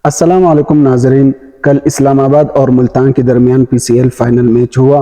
السلام علیکم ناظرین، کل اسلام آباد اور ملتان کے درمیان PCL فائنل میچ ہوا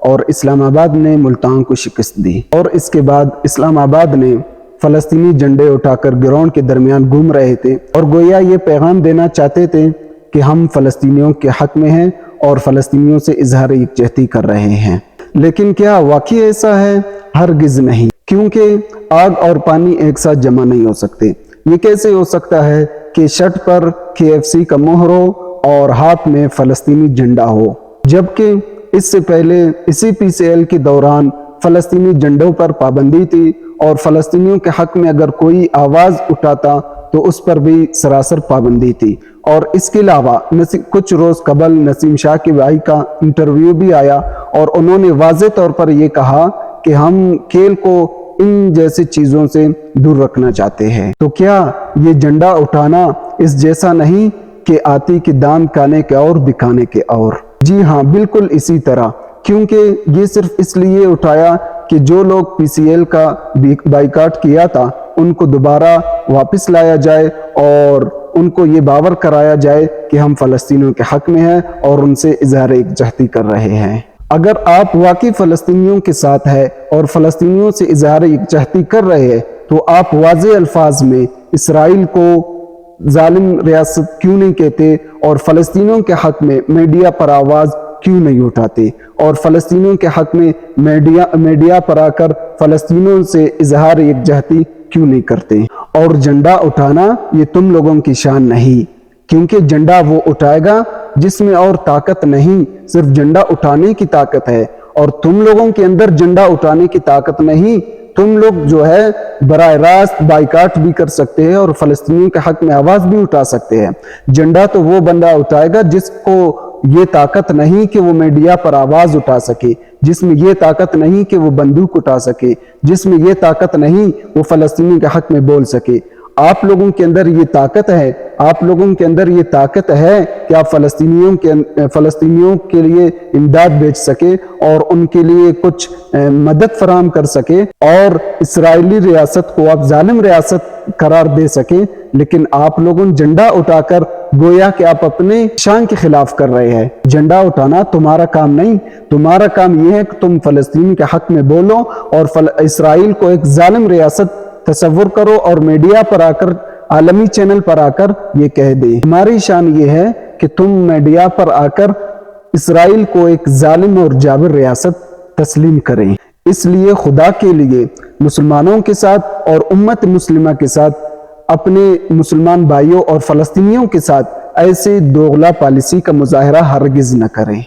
اور اسلام آباد نے ملتان کو شکست دی، اور اس کے بعد اسلام آباد نے فلسطینی جھنڈے اٹھا کر گراؤنڈ کے درمیان گھوم رہے تھے اور گویا یہ پیغام دینا چاہتے تھے کہ ہم فلسطینیوں کے حق میں ہیں اور فلسطینیوں سے اظہار یکجہتی کر رہے ہیں۔ لیکن کیا واقعی ایسا ہے؟ ہرگز نہیں، کیونکہ آگ اور پانی ایک ساتھ جمع نہیں ہو سکتے۔ یہ کیسے ہو سکتا ہے کہ شرٹ پر KFC کا مہر ہو اور ہاتھ میں فلسطینی جھنڈا ہو، جبکہ اس سے پہلے اسی PCL کے دوران فلسطینی جھنڈوں پر پابندی تھی اور فلسطینیوں کے حق میں اگر کوئی آواز اٹھاتا تو اس پر بھی سراسر پابندی تھی۔ اور اس کے علاوہ کچھ روز قبل نسیم شاہ کے بھائی کا انٹرویو بھی آیا اور انہوں نے واضح طور پر یہ کہا کہ ہم کھیل کو ان جیسی چیزوں سے دور رکھنا چاہتے ہیں۔ تو کیا یہ جھنڈا اٹھانا اس جیسا نہیں کہ آتی کے دام کھانے کے اور دکھانے کے اور؟ جی ہاں، بالکل اسی طرح، کیونکہ یہ صرف اس لیے اٹھایا کہ جو لوگ PCL کا بائیکاٹ کیا تھا ان کو دوبارہ واپس لایا جائے اور ان کو یہ باور کرایا جائے کہ ہم فلسطینیوں کے حق میں ہیں اور ان سے اظہار یکجہتی کر رہے ہیں۔ اگر آپ واقعی فلسطینیوں کے ساتھ ہیں اور فلسطینیوں سے اظہار یکجہتی کر رہے ہیں تو آپ واضح الفاظ میں اسرائیل کو ظالم ریاست کیوں نہیں کہتے اور فلسطینیوں کے حق میں میڈیا پر آواز کیوں نہیں اٹھاتے اور فلسطینیوں کے حق میں میڈیا پر آ کر فلسطینیوں سے اظہار یکجہتی کیوں نہیں کرتے؟ اور جھنڈا اٹھانا یہ تم لوگوں کی شان نہیں، کیونکہ جھنڈا وہ اٹھائے گا جس میں اور طاقت نہیں، صرف جھنڈا اٹھانے کی طاقت ہے، اور تم لوگوں کے اندر جھنڈا اٹھانے کی طاقت نہیں۔ تم لوگ جو ہے براہ راست بائیکاٹ بھی کر سکتے ہیں اور فلسطینیوں کے حق میں آواز بھی اٹھا سکتے ہیں۔ جھنڈا تو وہ بندہ اٹھائے گا جس کو یہ طاقت نہیں کہ وہ میڈیا پر آواز اٹھا سکے، جس میں یہ طاقت نہیں کہ وہ بندوق اٹھا سکے، جس میں یہ طاقت نہیں وہ فلسطینیوں کے حق میں بول سکے۔ آپ لوگوں کے اندر یہ طاقت ہے، آپ لوگوں کے اندر یہ طاقت ہے کہ آپ فلسطینیوں کے لیے امداد بھیج سکے اور ان کے لیے کچھ مدد فراہم کر سکے اور اسرائیلی ریاست کو آپ ظالم ریاست قرار دے سکے، لیکن آپ لوگوں جھنڈا اٹھا کر گویا کہ آپ اپنے شان کے خلاف کر رہے ہیں۔ جھنڈا اٹھانا تمہارا کام نہیں، تمہارا کام یہ ہے کہ تم فلسطین کے حق میں بولو اور اسرائیل کو ایک ظالم ریاست تصور کرو اور میڈیا پر آ کر، عالمی چینل پر آ کر یہ کہہ دے۔ ہماری شان یہ ہے کہ تم میڈیا پر آ کر اسرائیل کو ایک ظالم اور جابر ریاست تسلیم کریں۔ اس لیے خدا کے لیے مسلمانوں کے ساتھ اور امت مسلمہ کے ساتھ، اپنے مسلمان بھائیوں اور فلسطینیوں کے ساتھ ایسے دوغلا پالیسی کا مظاہرہ ہرگز نہ کریں۔